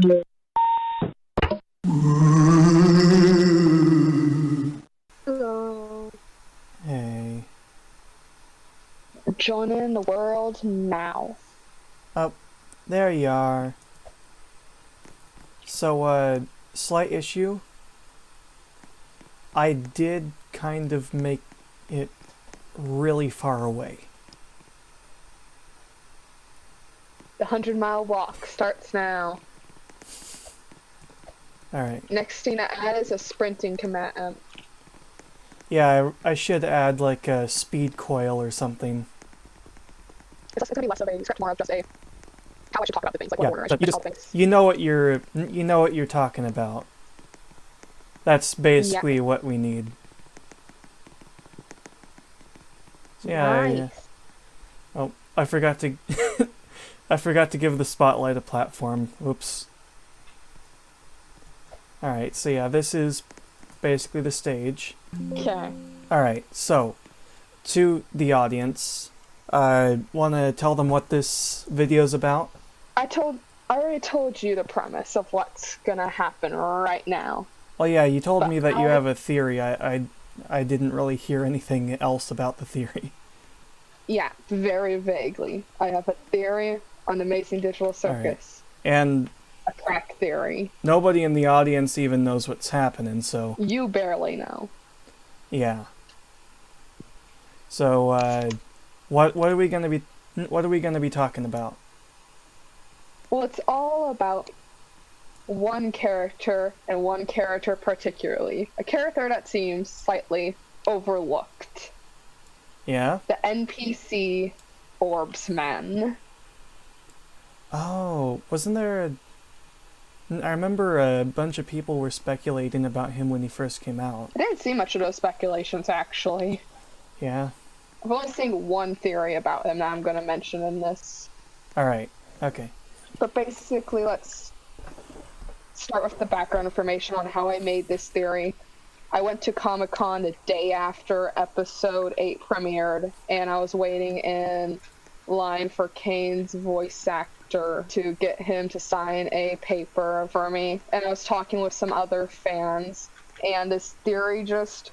Hello. Hey. Joining the world now. Oh, there you are. So, slight issue. I did kind of make it really far away. The 100-mile walk starts now. Alright. Next thing to add is a sprinting command. Yeah, I should add like a speed coil or something. It's gonna be less of a script, more of just a how I should talk about the things, like what order I should you call things. you know what you're talking about. That's basically what we need. So, Nice. Oh, I forgot to I forgot to give the spotlight a platform. Oops. Alright, so yeah, this is basically the stage. Okay. Alright, so, to the audience, want to tell them what this video's about? I already told you the premise of what's gonna happen right now. Well, yeah, you told me that you have a theory. I didn't really hear anything else about the theory. Yeah, very vaguely. I have a theory on the Amazing Digital Circus. Right. And a crack theory. Nobody in the audience even knows what's happening, so... You barely know. Yeah. So, what are we gonna be talking about? Well, it's all about one character, and one character particularly. A character that seems slightly overlooked. Yeah? The NPC Orbsman. Oh, wasn't there I remember a bunch of people were speculating about him when he first came out. I didn't see much of those speculations, actually. Yeah? I've only seen one theory about him that I'm going to mention in this. Alright, okay. But basically, let's start with the background information on how I made this theory. I went to Comic-Con the day after Episode 8 premiered, and I was waiting in line for Kane's voice actor to get him to sign a paper for me. And I was talking with some other fans, and this theory just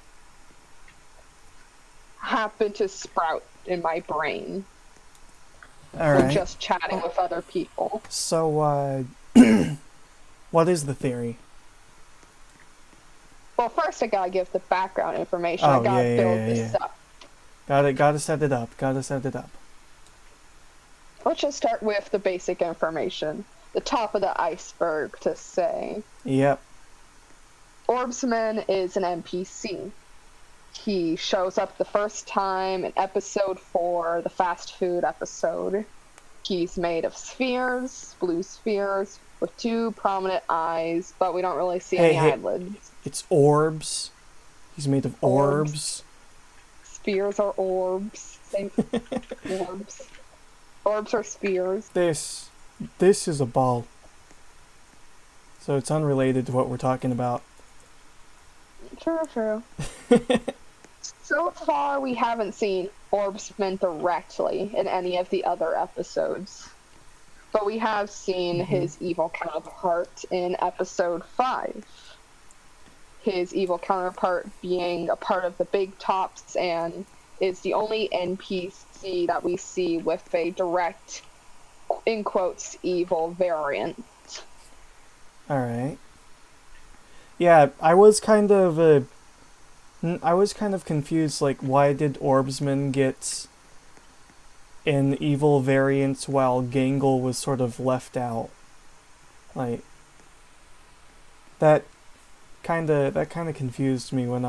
happened to sprout in my brain. Alright. Just chatting with other people. So, what is the theory? Well, first I gotta give the background information. I gotta build this up. Gotta set it up. Let's just start with the basic information. The top of the iceberg, to say. Yep. Orbsman is an NPC. He shows up the first time in episode 4, the fast food episode. He's made of spheres, blue spheres, with 2 prominent eyes, but we don't really see any eyelids. It's orbs. He's made of orbs. Spheres are orbs. Same. Orbs. Orbs are spheres. This is a ball. So it's unrelated to what we're talking about. True. So far, we haven't seen Orbsman directly in any of the other episodes. But we have seen his evil counterpart in episode 5. His evil counterpart being a part of the Big Tops and is the only NPC that we see with a direct, in quotes, evil variant. Alright. Yeah, I was kind of confused, like, why did Orbsman get an evil variant while Gangle was sort of left out? Like, that kind of confused me when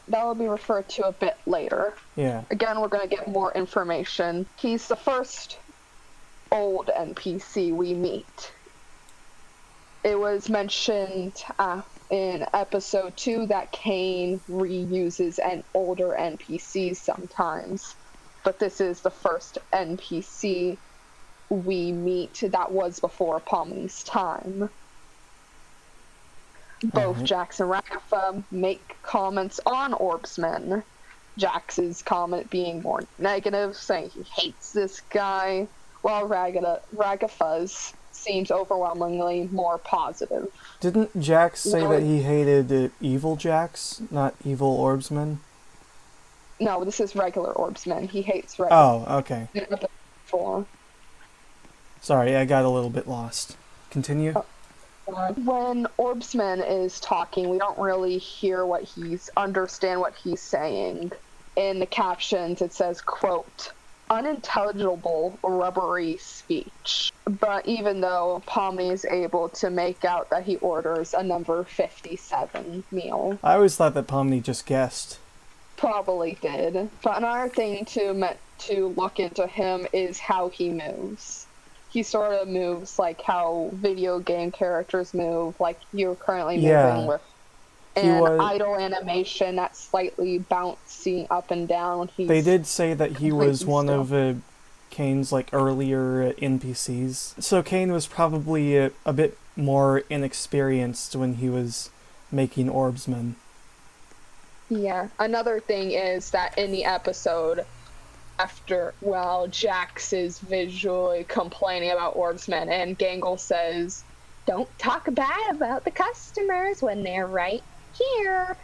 that will be referred to a bit later. Yeah. Again, we're going to get more information. He's the first old NPC we meet. It was mentioned in episode 2 that Kane reuses an older NPCs sometimes, but this is the first NPC we meet that was before Pomni's time. Both Jax and Ragatha make comments on Orbsman. Jax's comment being more negative, saying he hates this guy, while Ragatha's seems overwhelmingly more positive. Didn't Jax say No, that he hated evil Jax, not evil Orbsman? no, this is regular Orbsman. He hates regular. Oh, okay. Four. Sorry, I got a little bit lost. Continue. When Orbsman is talking, we don't really understand what he's saying. In the captions, it says, quote, unintelligible, rubbery speech. But even though Pomni is able to make out that he orders a number 57 meal. I always thought that Pomni just guessed. Probably did. But another thing to look into him is how he moves. He sort of moves like how video game characters move, like you're currently moving with an idle animation that's slightly bouncing up and down when he's... They did say that he was one of Kane's like earlier NPCs. So Kane was probably a bit more inexperienced when he was making Orbsman. Yeah. Another thing is that in the episode, Jax is visually complaining about Orbsman, and Gangle says, don't talk bad about the customers when they're right here.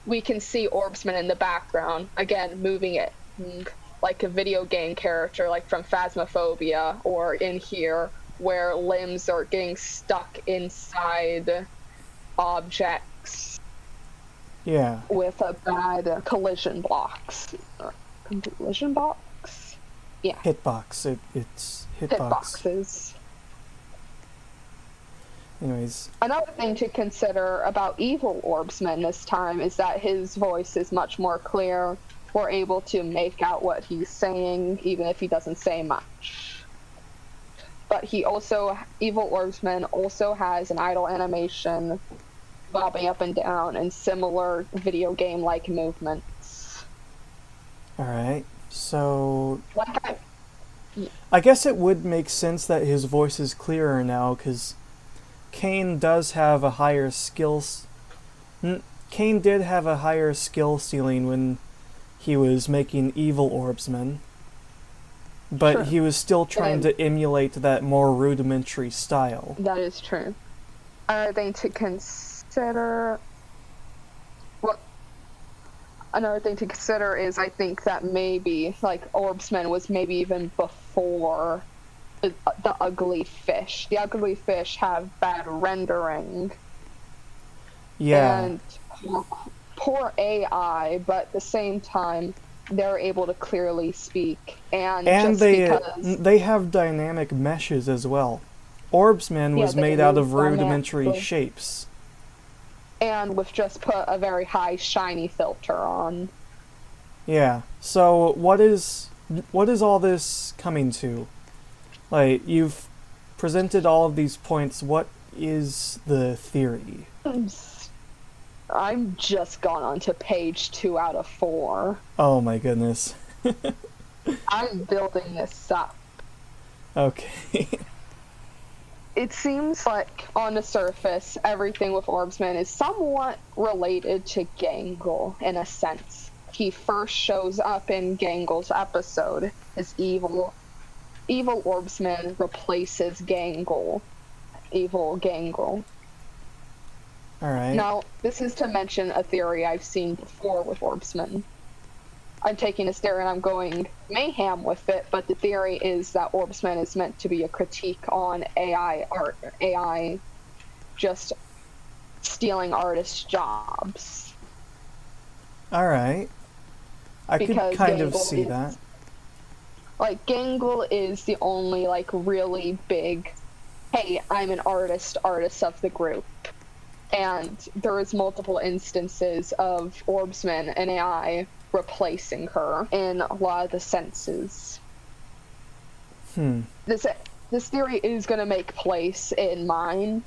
We can see Orbsman in the background, again, moving it like a video game character, like from Phasmophobia, or in here, where limbs are getting stuck inside objects. Yeah. With a bad collision box. Collision box? Yeah. Hitbox. It's hitbox. Hitboxes. Anyways. Another thing to consider about evil Orbsman this time is that his voice is much more clear. We're able to make out what he's saying, even if he doesn't say much. But evil Orbsman also has an idle animation, bobbing up and down, and similar video game-like movements. Alright, so... I guess it would make sense that his voice is clearer now, because Kane does have a higher Kane did have a higher skill ceiling when he was making evil Orbsman, but Sure. he was still trying to emulate that more rudimentary style. That is true. Another thing to consider is I think that maybe like Orbsman was maybe even before the ugly fish. The ugly fish have bad rendering. Yeah. And poor AI, but at the same time they're able to clearly speak. And just they have dynamic meshes as well. Orbsman was made out of rudimentary shapes. And with just put a very high shiny filter on. Yeah. So what is all this coming to? Like, you've presented all of these points. What is the theory? I'm just gone on to page 2 out of 4. Oh my goodness. I'm building this up. Okay. It seems like, on the surface, everything with Orbsman is somewhat related to Gangle, in a sense. He first shows up in Gangle's episode as evil Orbsman replaces Gangle. Evil Gangle. Alright. Now, this is to mention a theory I've seen before with Orbsman. I'm taking this theory and I'm going mayhem with it, but the theory is that Orbsman is meant to be a critique on AI art, AI just stealing artists' jobs. Alright. I could kind of see that. Like, Gangle is the only, like, really big, hey, I'm an artist of the group. And there is multiple instances of Orbsman and AI replacing her in a lot of the senses. This theory is going to make place in mine,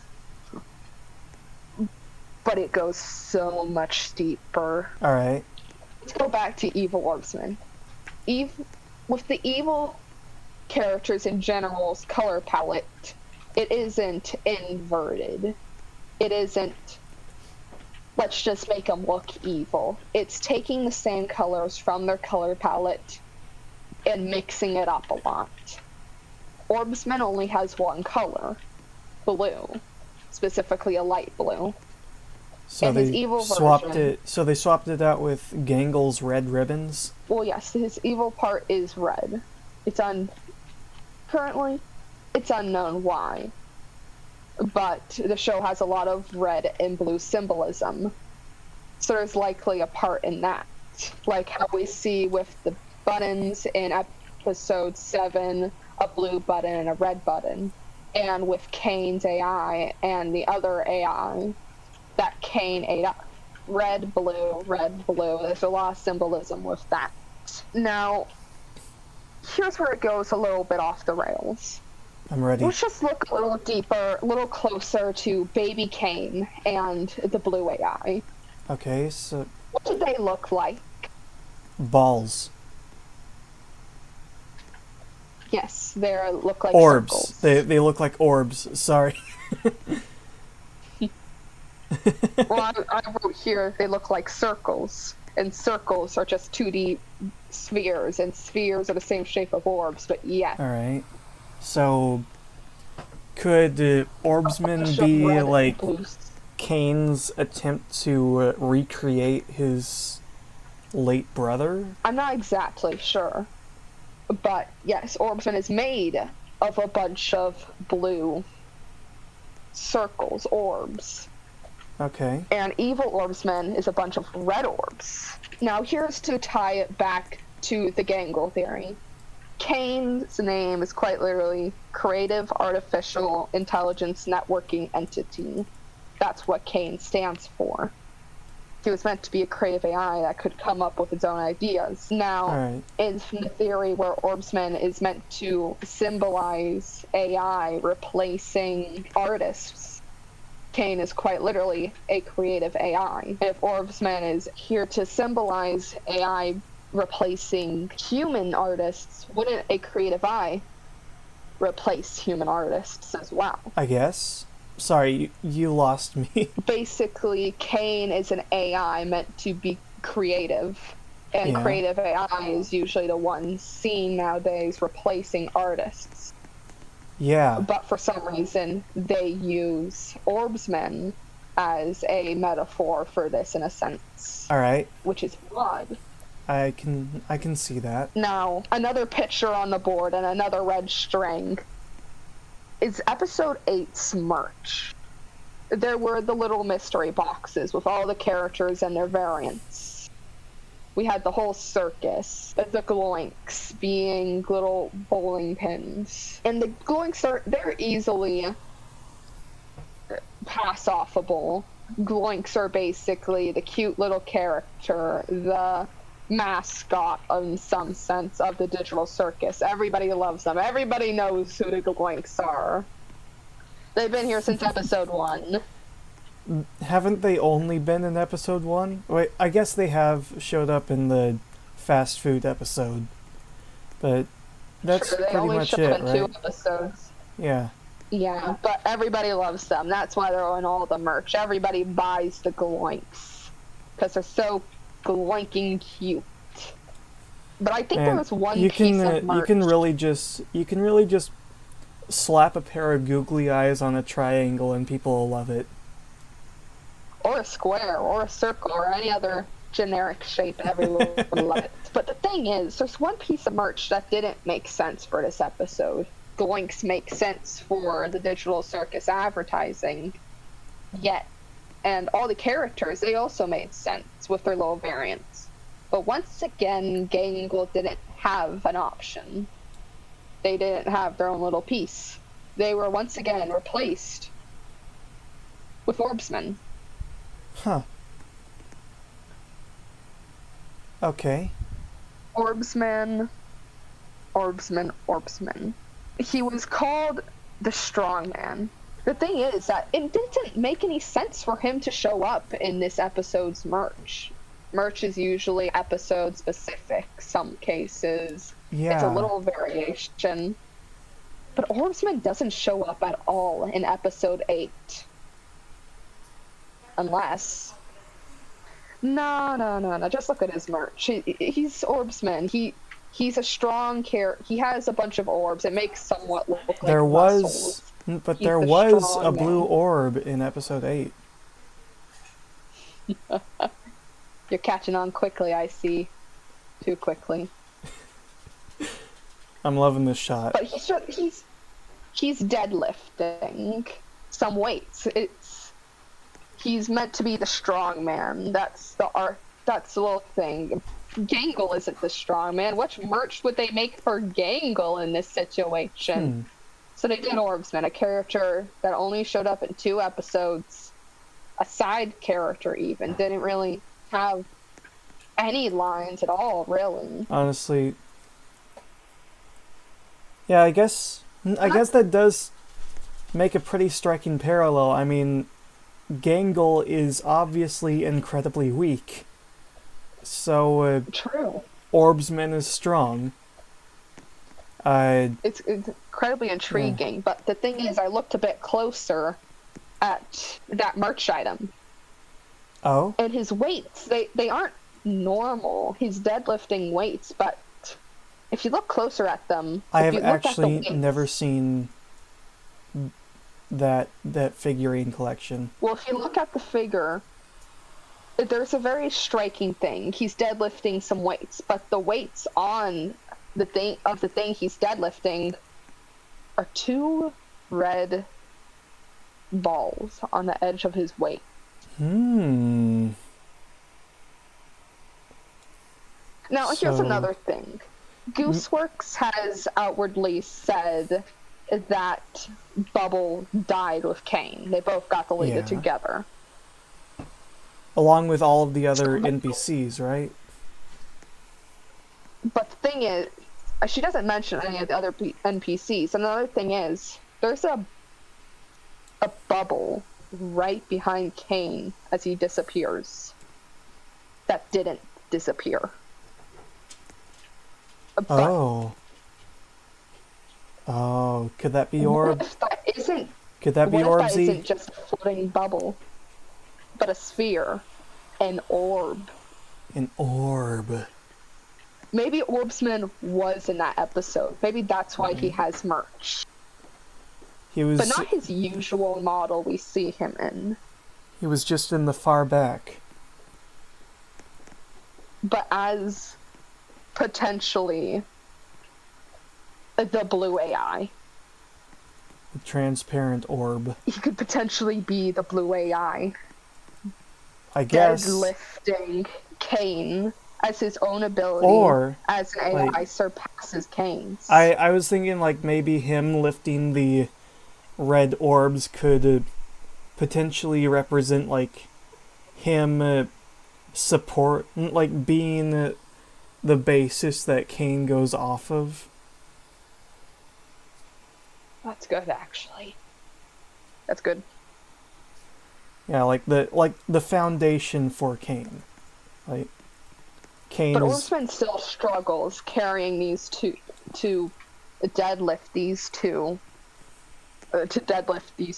but it goes so much deeper. Alright. Let's go back to evil Orbsman. With the evil characters in general's color palette, it isn't inverted. It isn't, let's just make them look evil. It's taking the same colors from their color palette and mixing it up a lot. Orbsman only has one color, blue, specifically a light blue. So And his evil swapped version- it. So they swapped it out with Gangle's red ribbons. Well, yes, his evil part is red. Currently, it's unknown why. But the show has a lot of red and blue symbolism. So there's likely a part in that. Like how we see with the buttons in episode 7, a blue button and a red button. And with Kane's AI and the other AI, that Kane ate up. Red, blue, red, blue. There's a lot of symbolism with that. Now, here's where it goes a little bit off the rails. I'm ready. Let's just look a little deeper, a little closer to Baby Kane and the blue AI. Okay, so What do they look like? balls, Yes, they look like orbs. circles. They look like orbs. Sorry. Well, I wrote here they look like circles, and circles are just 2D spheres, and spheres are the same shape of orbs, but yeah. All right. So could Orbsman Bunch of be red and like blue. Kane's attempt to recreate his late brother? I'm not exactly sure, but yes, Orbsman is made of a bunch of blue circles, orbs. Okay. And evil Orbsman is a bunch of red orbs. Now here's to tie it back to the Gangle theory. Kane's name is quite literally Creative Artificial Intelligence Networking Entity. That's what Kane stands for. He was meant to be a creative AI that could come up with its own ideas. Now, Alright. in the theory where Orbsman is meant to symbolize AI replacing artists, Kane is quite literally a creative AI. If Orbsman is here to symbolize AI replacing human artists, wouldn't a creative eye replace human artists as well? I guess. Sorry, you lost me. Basically, Kane is an AI meant to be creative, and Yeah. creative AI is usually the one seen nowadays replacing artists. Yeah. But for some reason, they use Orbsmen as a metaphor for this in a sense, Alright. which is odd. I can see that. Now, another picture on the board and another red string is episode 8's merch. There were the little mystery boxes with all the characters and their variants. We had the whole circus, the gloinks being little bowling pins. And the gloinks they're easily pass-offable. Gloinks are basically the cute little character, the mascot in some sense of the digital circus. Everybody loves them. Everybody knows who the gloinks are. They've been here since episode 1. Haven't they only been in episode 1? Wait, I guess they have showed up in the fast food episode. But that's Sure, they pretty only much show it, in right? 2 episodes. Yeah. Yeah, but everybody loves them. That's why they're in all the merch. Everybody buys the gloinks because they're so gloinking cute. But I think there And was one you piece can of merch. you can really just slap a pair of googly eyes on a triangle and people will love it. Or a square, or a circle, or any other generic shape, and everyone would love it. But the thing is, there's one piece of merch that didn't make sense for this episode. Gloinks make sense for the digital circus advertising, yet, and all the characters, they also made sense with their little variants. But once again, Gangle didn't have an option. They didn't have their own little piece. They were once again replaced with Orbsmen. Huh. Okay. Orbsman. He was called the Strong Man. The thing is that it didn't make any sense for him to show up in this episode's merch. Merch is usually episode specific, some cases. Yeah. It's a little variation. But Orbsman doesn't show up at all in episode 8. Unless... No. Just look at his merch. He's Orbsman. He's a strong character. He has a bunch of orbs. It makes somewhat look like muscles. But He's there the was strong a blue man. orb in episode 8. You're catching on quickly, I see. Too quickly. I'm loving this shot. But he's deadlifting some weights. He's meant to be the strong man. That's the art. That's the little thing. Gangle isn't the strong man. What merch would they make for Gangle in this situation? So they did Orbsman, a character that only showed up in 2 episodes, a side character even, didn't really have any lines at all, really. Honestly, yeah, I guess that does make a pretty striking parallel. I mean, Gangle is obviously incredibly weak, so True. Orbsman is strong. It's incredibly intriguing, but the thing is, I looked a bit closer at that merch item. Oh? And his weights, they aren't normal. He's deadlifting weights, but if you look closer at them... I have actually never seen that figurine collection. Well, if you look at the figure, there's a very striking thing. He's deadlifting some weights, but the weights on the thing he's deadlifting are 2 red balls on the edge of his weight. Now, here's another thing. Gooseworks has outwardly said that Bubble died with Kane. They both got deleted together. Along with all of the other NPCs, right? But the thing is, she doesn't mention any of the other NPCs. Another thing is, there's a bubble right behind Kane as he disappears that didn't disappear. Oh, could that be Orb? Could that be Orbsy? What if that isn't just a floating bubble, but a sphere, an orb? An orb. Maybe Orbsman was in that episode. Maybe that's why he has merch. He was, but not his usual model we see him in. He was just in the far back. But as potentially the blue AI. The transparent orb. He could potentially be the blue AI. I guess. Deadlifting Kane as his own ability, or as an AI surpasses Kane's. I was thinking like maybe him lifting the red orbs could potentially represent like him support, like being the basis that Kane goes off of. That's good, actually. That's good. Yeah, like the foundation for Kane. Like Kane. But Orbsman still struggles carrying these two to deadlift these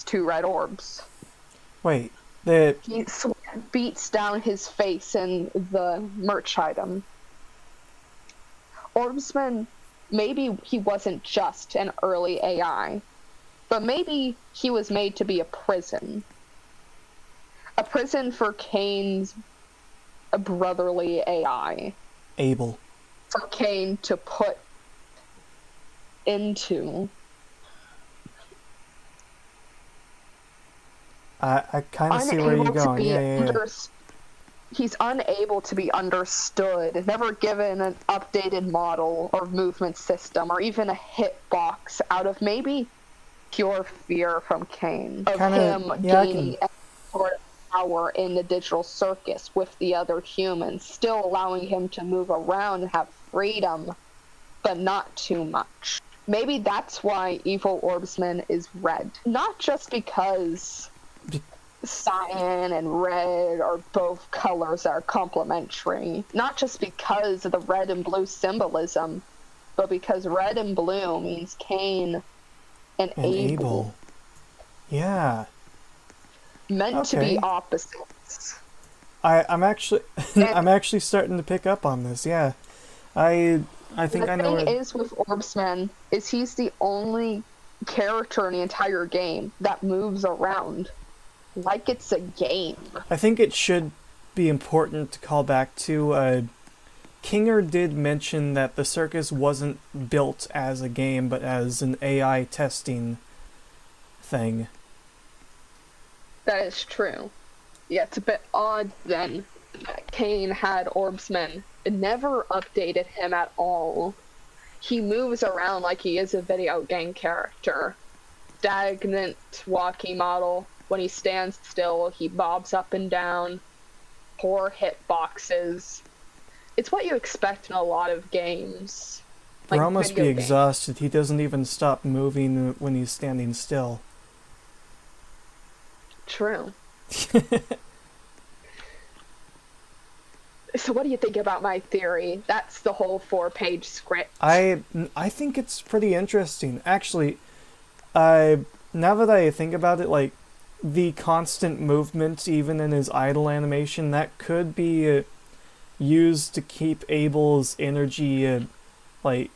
two red orbs. Wait, he beats down his face in the merch item. Orbsman, maybe he wasn't just an early AI, but maybe he was made to be a prison. A prison for Kane's brotherly AI. Abel. For Kane to put into. I kind of see where you're going. Yeah. He's unable to be understood, never given an updated model or movement system, or even a hitbox out of maybe pure fear from Kane. Of him gaining sort of power in the digital circus with the other humans, still allowing him to move around and have freedom, but not too much. Maybe that's why Evil Orbsman is red. Not just because cyan and red are both colors that are complementary. Not just because of the red and blue symbolism, but because red and blue means Kane and Abel. Yeah. Meant to be opposites. I'm actually I'm actually starting to pick up on this. Yeah. I think I know. The thing is with Orbsman is he's the only character in the entire game that moves around like it's a game. I think it should be important to call back to, Kinger did mention that the circus wasn't built as a game, but as an AI testing thing. That is true. Yeah, it's a bit odd then that Kane had Orbsman. It never updated him at all. He moves around like he is a video game character. Stagnant walking model. When he stands still, he bobs up and down. Poor hitboxes. It's what you expect in a lot of games. Bro must be exhausted. He doesn't even stop moving when he's standing still. True. So what do you think about my theory? That's the whole 4-page script. I think it's pretty interesting. Actually, now that I think about it, like, the constant movement, even in his idle animation, that could be used to keep Abel's energy, like,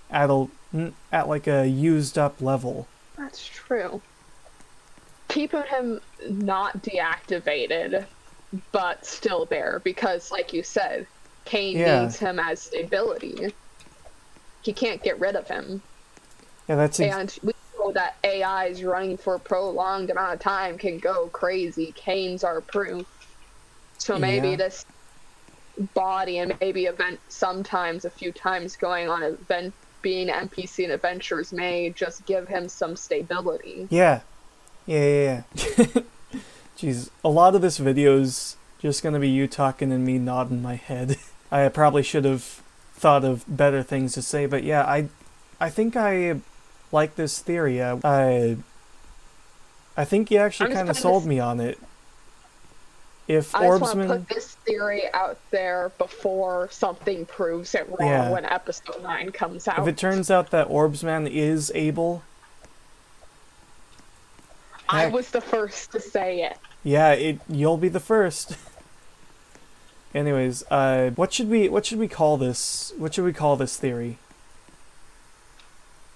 at like a used up level. That's true. Keeping him not deactivated, but still there, because, like you said, Kane needs him as stability. He can't get rid of him. Yeah, that's and we know that AIs running for a prolonged amount of time can go crazy. Kane's are proof. So maybe this body and maybe event sometimes, a few times going on event, being NPC in adventures may just give him some stability. Yeah. Jeez, a lot of this video is just gonna be you talking and me nodding my head. I probably should have thought of better things to say, but yeah, I think I like this theory. I think you actually kind of sold me on it. If I just Orbsman... want to put this theory out there before something proves it wrong when episode 9 comes out. If it turns out that Orbsman is able... I was the first to say it. Yeah, you'll be the first. Anyways, what should we call this? What should we call this theory?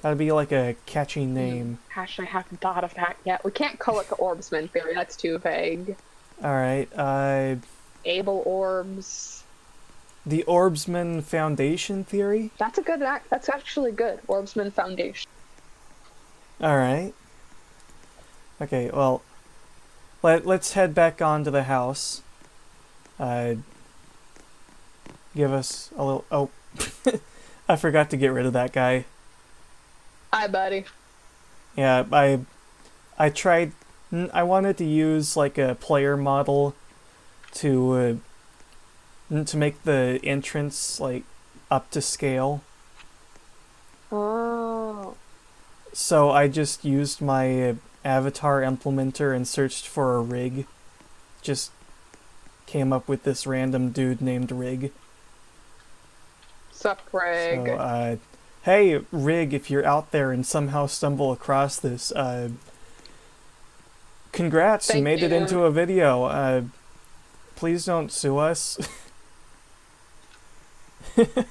Gotta be like a catchy name. Actually, I haven't thought of that yet. We can't call it the Orbsman theory. That's too vague. Alright, Able Orbs. The Orbsman Foundation theory? That's a good that's actually good. Orbsman Foundation. Alright. Okay, well, let's head back on to the house. Give us a little... Oh, I forgot to get rid of that guy. Hi, buddy. Yeah, I tried... I wanted to use, like, a player model to make the entrance, like, up to scale. Oh. So I just used my avatar implementer and searched for a rig. Just came up with this random dude named Rig. Sup, Rig? So, hey, Rig, if you're out there and somehow stumble across this, congrats, you made it into a video. Please don't sue us. Alright.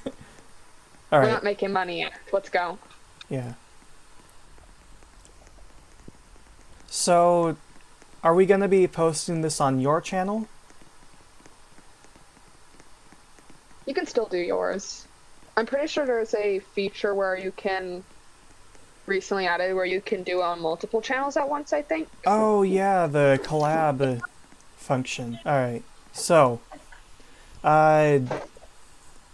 We're not making money yet. Let's go. Yeah. So, are we going to be posting this on your channel? You can still do yours. I'm pretty sure there's a feature where you can, recently added, where you can do on multiple channels at once, I think. Oh yeah, the collab function. Alright, so, I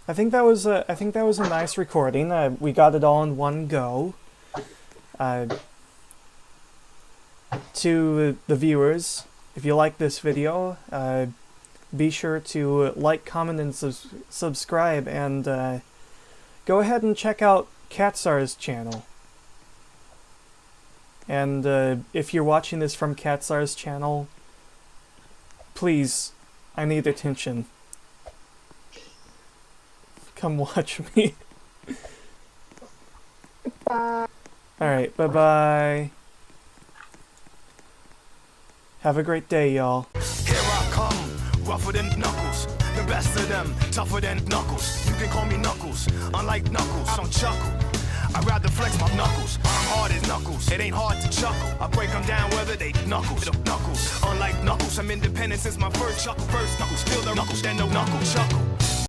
think that was a nice recording. We got it all in one go. To the viewers, if you like this video, be sure to like, comment, and subscribe, and go ahead and check out Katsar's channel. And if you're watching this from Katsar's channel, please, I need attention. Come watch me. Bye. Alright, bye-bye. Have a great day, y'all. Here I come, rougher than Knuckles. The best of them, tougher than Knuckles. You can call me Knuckles, unlike Knuckles, don't chuckle. I'd rather flex my knuckles. I'm hard as knuckles. It ain't hard to chuckle. I break them down whether they knuckles. Unlike knuckles, I'm independent since my first chuckle. First knuckles, still the knuckles, then no knuckle chuckle.